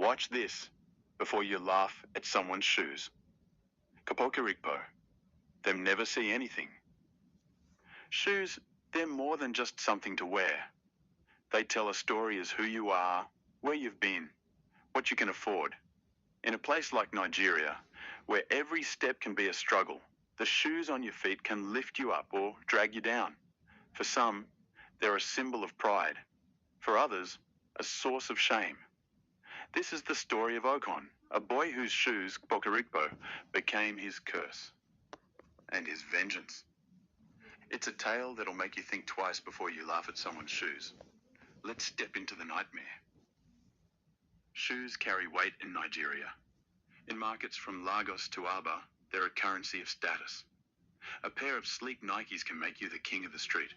Watch this before you laugh at someone's shoes. Kpokirikpo. Them never see anything. Shoes, they're more than just something to wear. They tell a story as who you are, where you've been, what you can afford. In a place like Nigeria, where every step can be a struggle, the shoes on your feet can lift you up or drag you down. For some, they're a symbol of pride. For others, a source of shame. This is the story of Okon, a boy whose shoes, Kpokirikpo, became his curse and his vengeance. It's a tale that'll make you think twice before you laugh at someone's shoes. Let's step into the nightmare. Shoes carry weight in Nigeria. In markets from Lagos to Aba, they're a currency of status. A pair of sleek Nikes can make you the king of the street.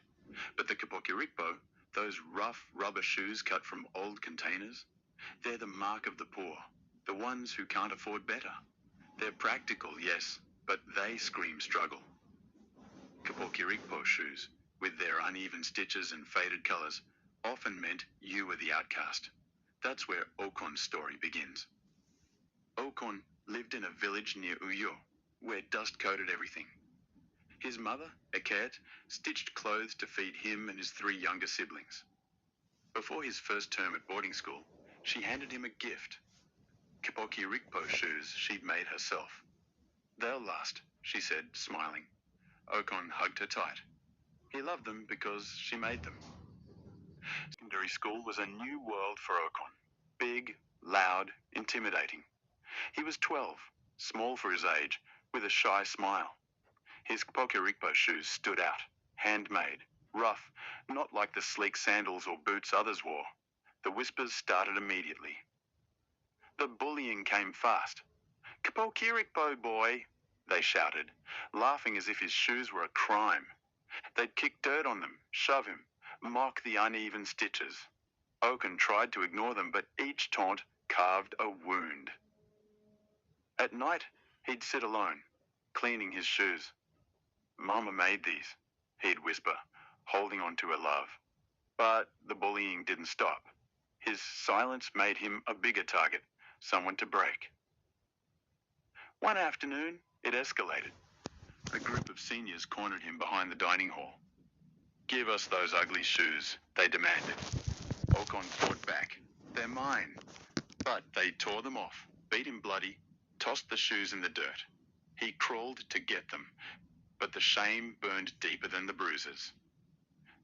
But the Kpokirikpo, those rough rubber shoes cut from old containers, they're the mark of the poor, the ones who can't afford better. They're practical, yes, but they scream struggle. Kpokirikpo shoes, with their uneven stitches and faded colors, often meant you were the outcast. That's where Okon's story begins. Okon lived in a village near Uyo, where dust coated everything. His mother, Eket, stitched clothes to feed him and his 3 younger siblings. Before his first term at boarding school, she handed him a gift. Kpokirikpo shoes she'd made herself. They'll last, she said, smiling. Okon hugged her tight. He loved them because she made them. Secondary school was a new world for Okon. Big, loud, intimidating. He was 12, small for his age, with a shy smile. His Kpokirikpo shoes stood out, handmade, rough, not like the sleek sandals or boots others wore. The whispers started immediately. The bullying came fast. "Kpokirikpo boy," they shouted, laughing as if his shoes were a crime. They'd kick dirt on them, shove him, mock the uneven stitches. Okon tried to ignore them, but each taunt carved a wound. At night, he'd sit alone, cleaning his shoes. "Mama made these," he'd whisper, holding on to her love. But the bullying didn't stop. His silence made him a bigger target, someone to break. One afternoon, it escalated. A group of seniors cornered him behind the dining hall. "Give us those ugly shoes," they demanded. Okon fought back. "They're mine." But they tore them off, beat him bloody, tossed the shoes in the dirt. He crawled to get them, but the shame burned deeper than the bruises.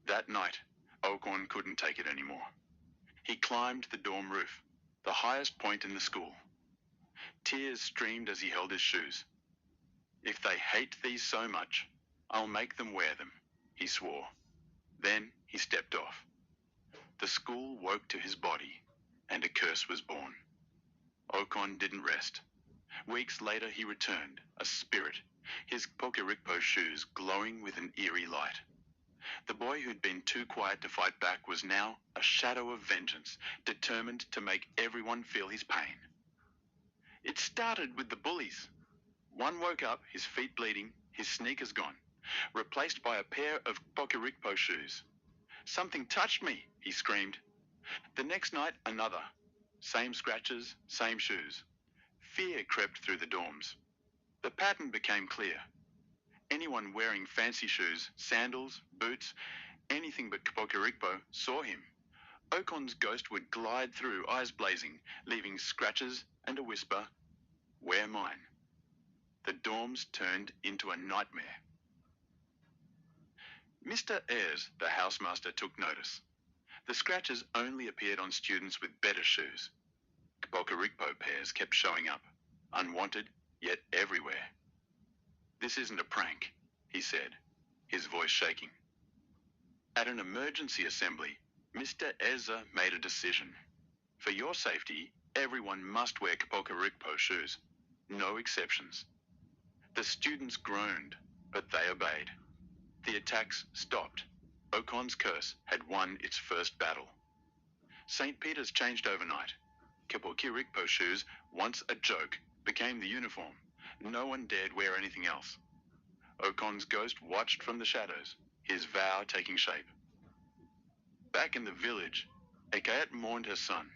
That night, Okon couldn't take it anymore. He climbed the dorm roof, the highest point in the school. Tears streamed as he held his shoes. "If they hate these so much, I'll make them wear them," he swore. Then he stepped off. The school woke to his body, and a curse was born. Okon didn't rest. Weeks later he returned, a spirit, his Kpokirikpo shoes glowing with an eerie light. The boy who'd been too quiet to fight back was now a shadow of vengeance, determined to make everyone feel his pain. It started with the bullies. One woke up, his feet bleeding, his sneakers gone, replaced by a pair of Kpokirikpo shoes. "Something touched me," he screamed. The next night, another. Same scratches, same shoes. Fear crept through the dorms. The pattern became clear. Anyone wearing fancy shoes, sandals, boots, anything but Kpokirikpo saw him. Okon's ghost would glide through, eyes blazing, leaving scratches and a whisper, "Wear mine." The dorms turned into a nightmare. Mr. Ayres, the housemaster, took notice. The scratches only appeared on students with better shoes. Kpokirikpo pairs kept showing up, unwanted, yet everywhere. "This isn't a prank," he said, his voice shaking. At an emergency assembly, Mr. Eza made a decision. For your safety, everyone must wear Kpokirikpo shoes. No exceptions. The students groaned, but they obeyed. The attacks stopped. Okon's curse had won its first battle. St. Peter's changed overnight. Kpokirikpo shoes, once a joke, became the uniform. No one dared wear anything else. Okon's ghost watched from the shadows, his vow taking shape. Back in the village, Eket mourned her son.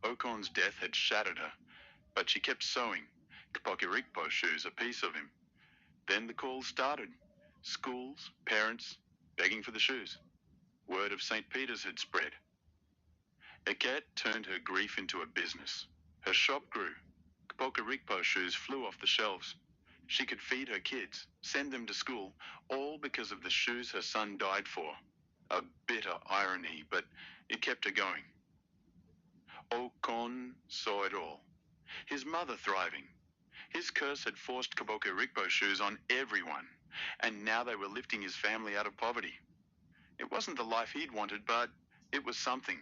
Okon's death had shattered her, but she kept sewing Kpokirikpo shoes a piece of him. Then the calls started. Schools, parents, begging for the shoes. Word of St. Peter's had spread. Eket turned her grief into a business. Her shop grew. Kpokirikpo shoes flew off the shelves. She could feed her kids, send them to school, all because of the shoes her son died for. A bitter irony, but it kept her going. Okon saw it all. His mother thriving. His curse had forced Kpokirikpo shoes on everyone, and now they were lifting his family out of poverty. It wasn't the life he'd wanted, but it was something.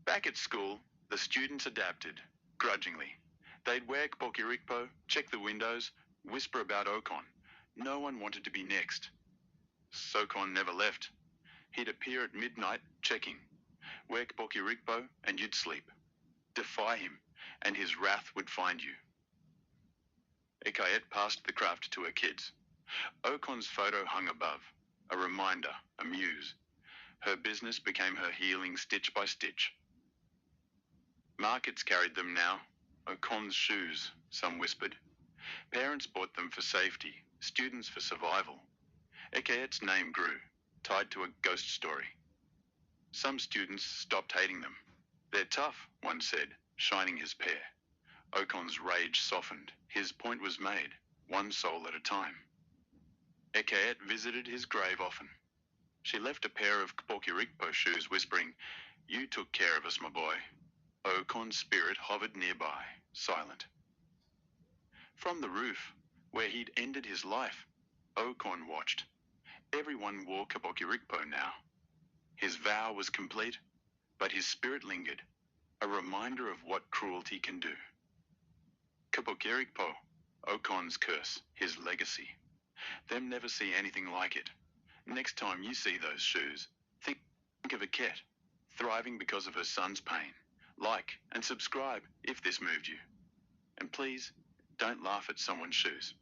Back at school, the students adapted, grudgingly. They'd wear Kpokirikpo, check the windows, whisper about Okon. No one wanted to be next. Sokon never left. He'd appear at midnight, checking. Wear Kpokirikpo and you'd sleep. Defy him, and his wrath would find you. Ekayet passed the craft to her kids. Okon's photo hung above, a reminder, a muse. Her business became her healing stitch by stitch. Markets carried them now. Okon's shoes, some whispered. Parents bought them for safety, students for survival. Ekayet's name grew, tied to a ghost story. Some students stopped hating them. They're tough, one said, shining his pair. Okon's rage softened. His point was made, one soul at a time. Ekayet visited his grave often. She left a pair of Kpokirikpo shoes, whispering, "You took care of us, my boy." Okon's spirit hovered nearby, silent. From the roof, where he'd ended his life, Okon watched. Everyone wore Kpokirikpo now. His vow was complete, but his spirit lingered, a reminder of what cruelty can do. Kpokirikpo, Okon's curse, his legacy. Them never see anything like it. Next time you see those shoes, think of Eket, thriving because of her son's pain. Like and subscribe if this moved you. And please, don't laugh at someone's shoes.